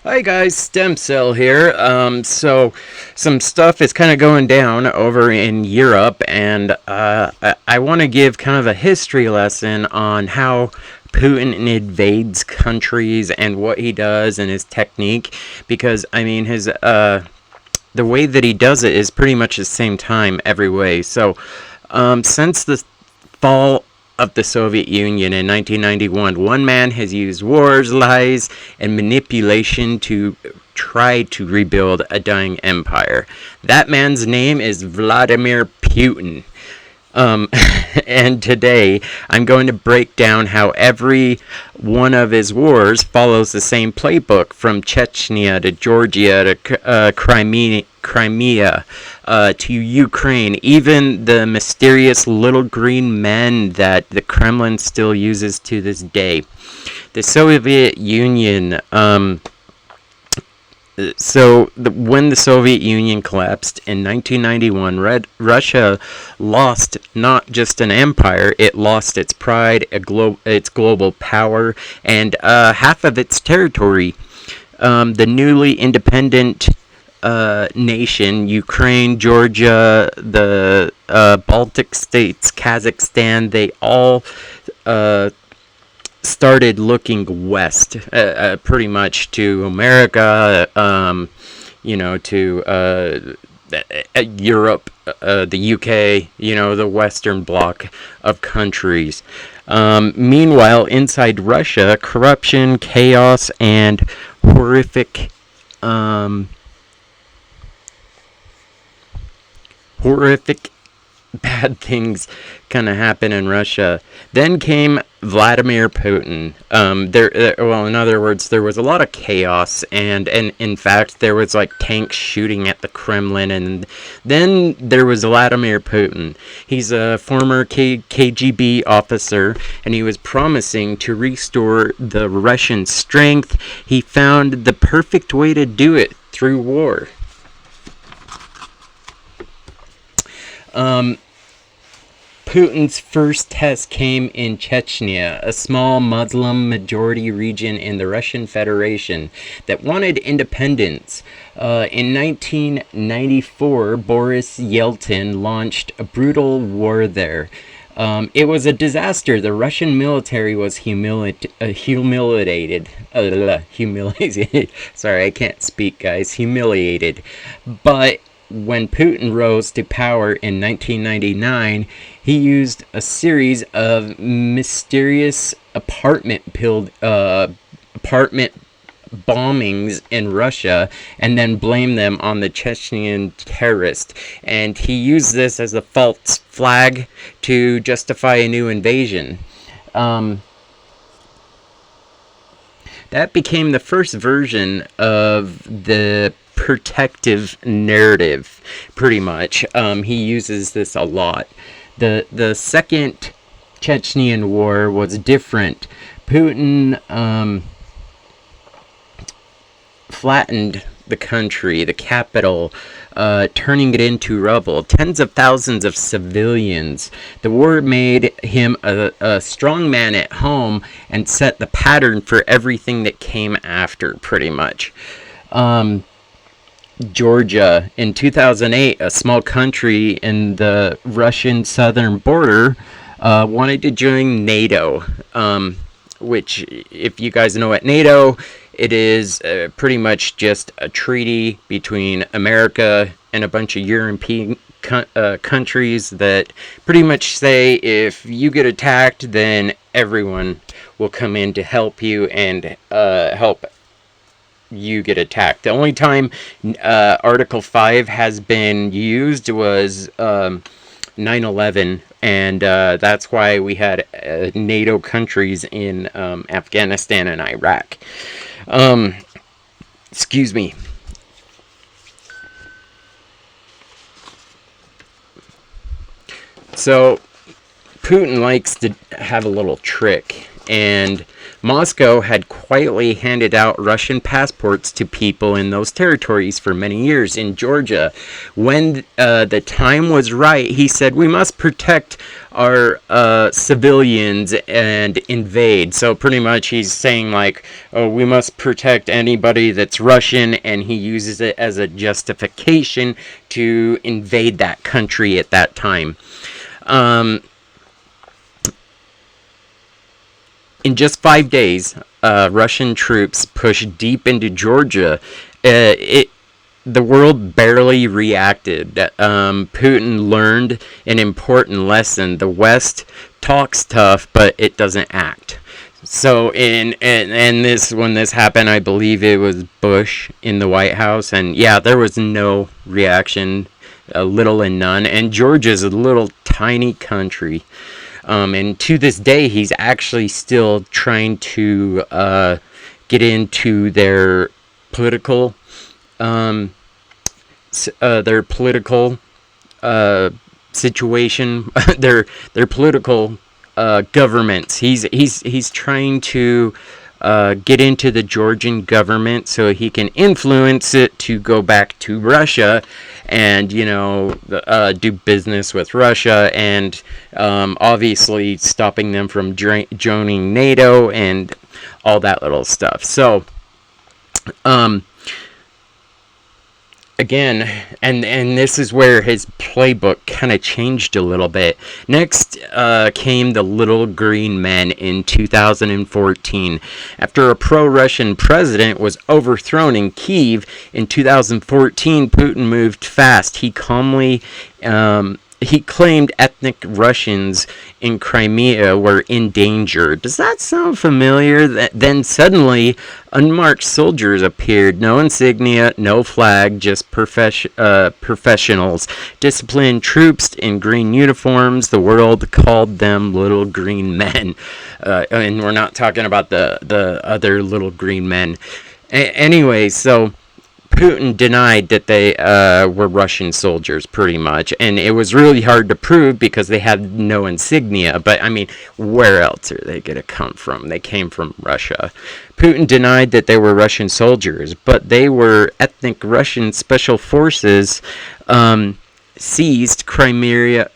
Hi guys, Stem Cell here. So some stuff is kind of going down over in Europe, and I want to give kind of a history lesson on how Putin invades countries and what he does and his technique, because I mean his the way that he does it is pretty much the same time every way. So since the fall of the Soviet Union in 1991, one man has used wars, lies, and manipulation to try to rebuild a dying empire. That man's name is Vladimir Putin. Um, and today I'm going to break down how every one of his wars follows the same playbook, from Chechnya to Georgia to Crimea to Ukraine, even the mysterious little green men that the Kremlin still uses to this day. The Soviet Union. When the Soviet Union collapsed in 1991, Russia lost not just an empire, it lost its pride, its global power, and half of its territory. The newly independent nation, Ukraine, Georgia, the Baltic states, Kazakhstan, they all started looking west, pretty much to America, to Europe, the UK, the Western Bloc of countries. Meanwhile, inside Russia, corruption, chaos, and horrific, horrific bad things kind of happen in Russia. Then came Vladimir Putin. In other words, there was a lot of chaos, and in fact, there was like tanks shooting at the Kremlin, and then there was Vladimir Putin. He's a former KGB officer, and he was promising to restore the Russian strength. He found the perfect way to do it through war. Putin's first test came in Chechnya, a small Muslim majority region in the Russian Federation that wanted independence. In 1994, Boris Yeltsin launched a brutal war there. It was a disaster. The Russian military was humiliated. Sorry, I can't speak, guys. Humiliated. But when Putin rose to power in 1999, he used a series of mysterious apartment bombings in Russia, and then blamed them on the Chechen terrorists. And he used this as a false flag to justify a new invasion. That became the first version of the protective narrative, pretty much. He uses this a lot. The second Chechnyan war was different. Putin flattened the country, the capital, turning it into rubble. Tens of thousands of civilians. The war made him a strong man at home and set the pattern for everything that came after, pretty much. Georgia, in 2008, a small country in the Russian southern border, wanted to join NATO, which, if you guys know what NATO, it is pretty much just a treaty between America and a bunch of European countries that pretty much say if you get attacked, then everyone will come in to help you and help you get attacked. The only time Article 5 has been used was 9/11, and that's why we had NATO countries in Afghanistan and Iraq. Excuse me. So Putin likes to have a little trick, and Moscow had quietly handed out Russian passports to people in those territories for many years. In Georgia, when the time was right, he said, we must protect our civilians and invade. So pretty much he's saying like, oh, we must protect anybody that's Russian, and he uses it as a justification to invade that country at that time. Um, in just 5 days, Russian troops pushed deep into Georgia. The world barely reacted. Putin learned an important lesson. The West talks tough, but it doesn't act. So in this, when this happened, I believe it was Bush in the White House, and yeah, there was no reaction, little and none. And Georgia's a little tiny country, and to this day, he's actually still trying to get into political um, their political situation, their political governments. He's trying to get into the Georgian government so he can influence it to go back to Russia and, do business with Russia, and obviously stopping them from joining NATO and all that little stuff. So again, and this is where his playbook kind of changed a little bit. Next came the Little Green Men in 2014. After a pro-Russian president was overthrown in Kyiv in 2014, Putin moved fast. He claimed ethnic Russians in Crimea were in danger. Does that sound familiar? Then suddenly, unmarked soldiers appeared. No insignia, no flag, just professionals. Disciplined troops in green uniforms. The world called them Little Green Men. And we're not talking about the other Little Green Men. Anyway, so Putin denied that they were Russian soldiers, pretty much, and it was really hard to prove because they had no insignia. But I mean, where else are they going to come from? They came from Russia. Putin denied that they were Russian soldiers, but they were ethnic Russian special forces. Seized Crimea's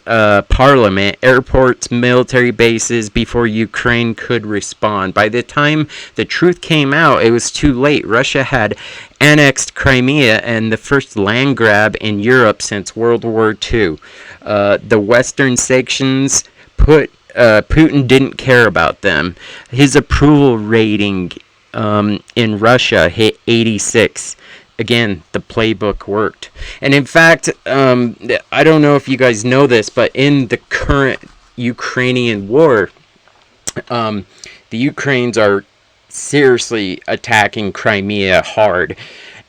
parliament, airports, military bases before Ukraine could respond. By the time the truth came out, it was too late. Russia had annexed Crimea, and the first land grab in Europe since World War II. The Western sanctions Putin didn't care about them. His approval rating in Russia hit 86. Again, the playbook worked. And in fact, I don't know if you guys know this, but in the current Ukrainian war, the Ukrainians are seriously attacking Crimea hard.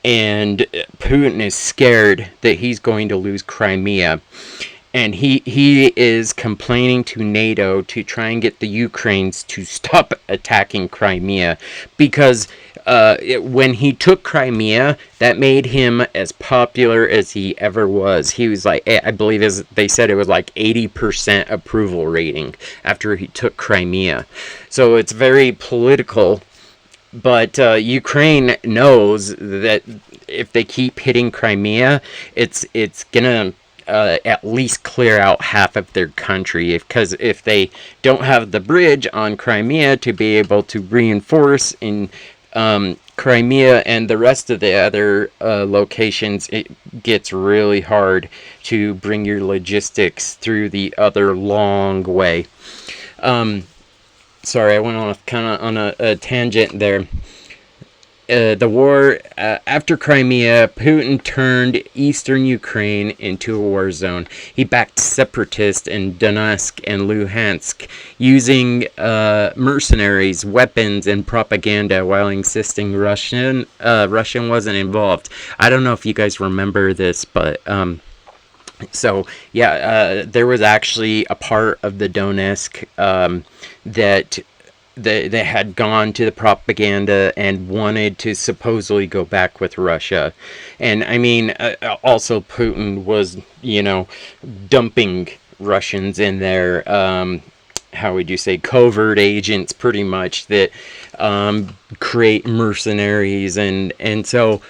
And Putin is scared that he's going to lose Crimea. And he is complaining to NATO to try and get the Ukrainians to stop attacking Crimea, because when he took Crimea, that made him as popular as he ever was. He was like, I believe, as they said, it was like 80% approval rating after he took Crimea. So it's very political, but Ukraine knows that if they keep hitting Crimea, it's gonna at least clear out half of their country, because if they don't have the bridge on Crimea to be able to reinforce in Crimea and the rest of the other locations, it gets really hard to bring your logistics through the other long way. Sorry, I went on a tangent there. The war after Crimea, Putin turned eastern Ukraine into a war zone. He backed separatists in Donetsk and Luhansk, using mercenaries, weapons, and propaganda while insisting Russian wasn't involved. I don't know if you guys remember this, but there was actually a part of the Donetsk that they had gone to the propaganda and wanted to supposedly go back with Russia. And I mean, also Putin was, dumping Russians in there, how would you say, covert agents, pretty much, that create mercenaries, and so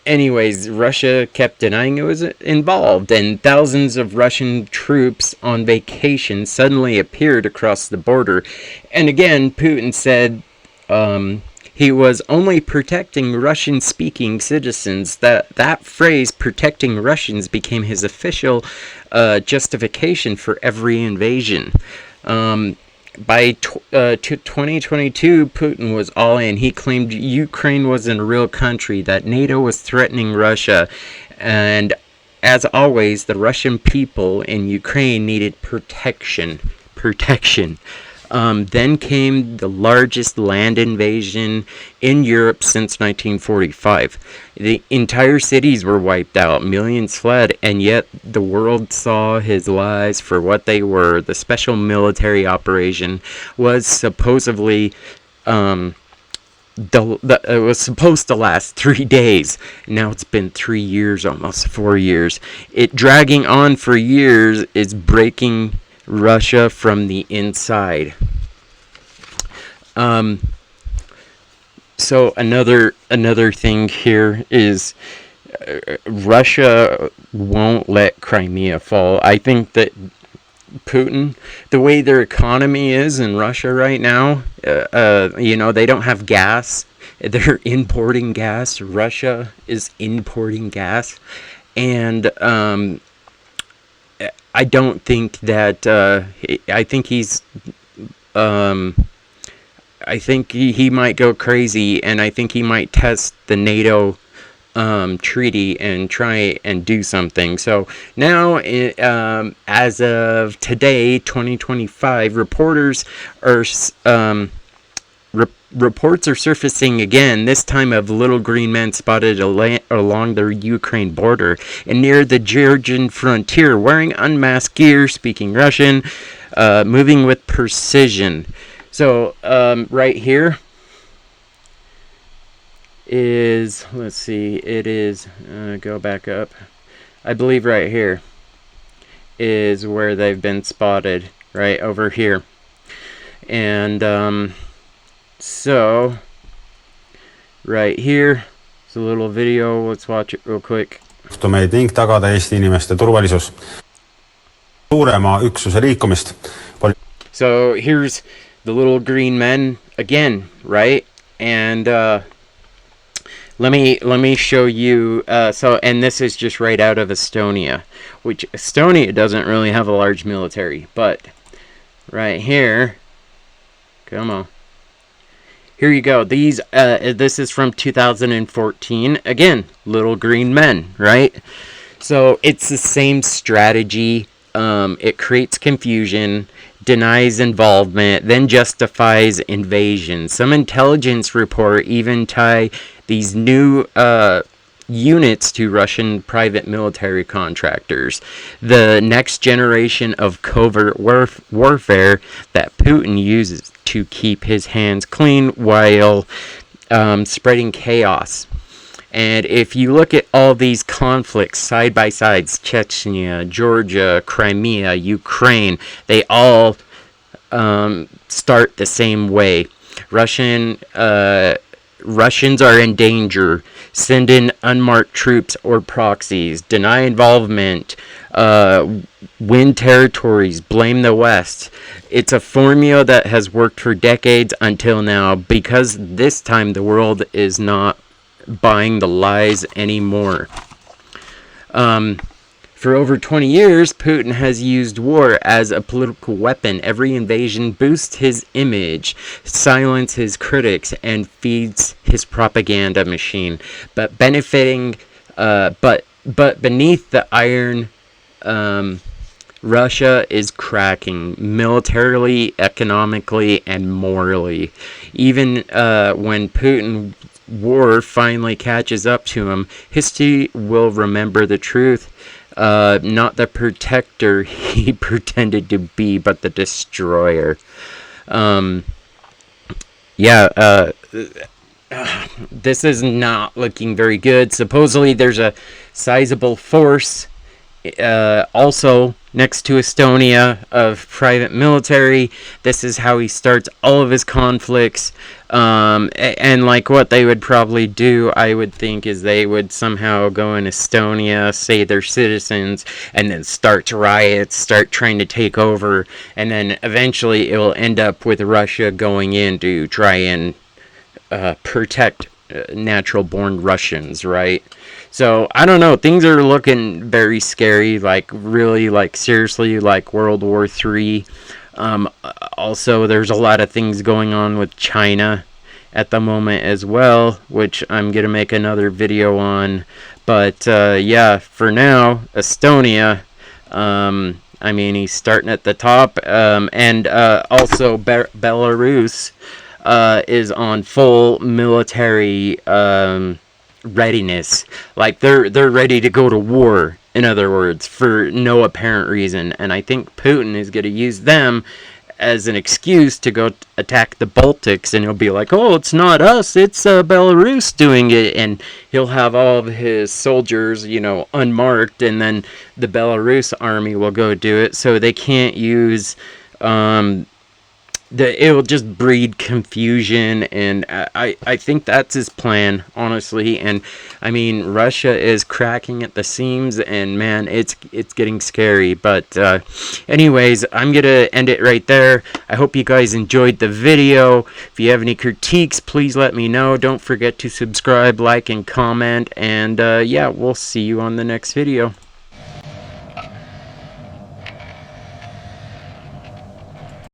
anyways, Russia kept denying it was involved, and thousands of Russian troops on vacation suddenly appeared across the border. And again, Putin said he was only protecting Russian-speaking citizens. That phrase, protecting Russians, became his official justification for every invasion. By 2022, Putin was all in. He claimed Ukraine wasn't a real country, that NATO was threatening Russia, and as always, the Russian people in Ukraine needed protection. Protection. Then came the largest land invasion in Europe since 1945. The entire cities were wiped out, millions fled, and yet the world saw his lies for what they were. The special military operation was supposedly it was supposed to last 3 days. Now it's been 3 years, almost 4 years. It dragging on for years is breaking Russia from the inside. So another thing here is Russia won't let Crimea fall. I think that Putin, the way their economy is in Russia right now, they don't have gas. They're importing gas. Russia is importing gas, and I don't think that. I think he might go crazy, and I think he might test the NATO treaty and try and do something. So now, as of today, 2025, reports are surfacing again, this time of little green men spotted along the Ukraine border and near the Georgian frontier, wearing unmasked gear, speaking Russian, moving with precision. So right here is, let's see, it is, go back up, I believe right here is where they've been spotted, right over here. And so right here is a little video, let's watch it real quick. ning tagada Eesti inimeste turvalisus. Suurema üksuse liikumist. So here's the little green men again, right? And let me show you. And this is just right out of Estonia, which Estonia doesn't really have a large military, but right here, come on. Here you go. These this is from 2014. Again, little green men, right? So it's the same strategy. It creates confusion, denies involvement, then justifies invasion. Some intelligence report even tie these new units to Russian private military contractors. The next generation of covert warfare that Putin uses to keep his hands clean while spreading chaos. And if you look at all these conflicts side by side, Chechnya, Georgia, Crimea, Ukraine, they all start the same way. Russians are in danger. Send in unmarked troops or proxies. Deny involvement. Win territories. Blame the West. It's a formula that has worked for decades until now, because this time the world is not buying the lies anymore. For over 20 years, Putin has used war as a political weapon. Every invasion boosts his image, silences his critics, and feeds his propaganda machine. But benefiting, but beneath the iron, Russia is cracking militarily, economically, and morally. Even when Putin war finally catches up to him, history will remember the truth. Not the protector he pretended to be, but the destroyer. This is not looking very good. Supposedly there's a sizable force also next to Estonia of private military. This is how he starts all of his conflicts. And like what they would probably do, I would think, is they would somehow go in Estonia, say they're citizens, and then start riots, start trying to take over, and then eventually it will end up with Russia going in to try and protect natural born Russians, right? So I don't know. Things are looking very scary. Like really, like seriously, like World War III. Also, there's a lot of things going on with China at the moment as well, which I'm gonna make another video on. But yeah, for now, Estonia. I mean, he's starting at the top, and also Belarus is on full military readiness. Like they're ready to go to war. In other words, for no apparent reason, and I think Putin is going to use them as an excuse to go attack the Baltics, and he'll be like, "Oh, it's not us, it's Belarus doing it," and he'll have all of his soldiers, you know, unmarked, and then the Belarus army will go do it, so they can't use it will just breed confusion, and I think that's his plan, honestly. And I mean, Russia is cracking at the seams, and man, it's getting scary. But anyways, I'm gonna end it right there. I hope you guys enjoyed the video. If you have any critiques, please let me know. Don't forget to subscribe, like, and comment. And yeah, we'll see you on the next video.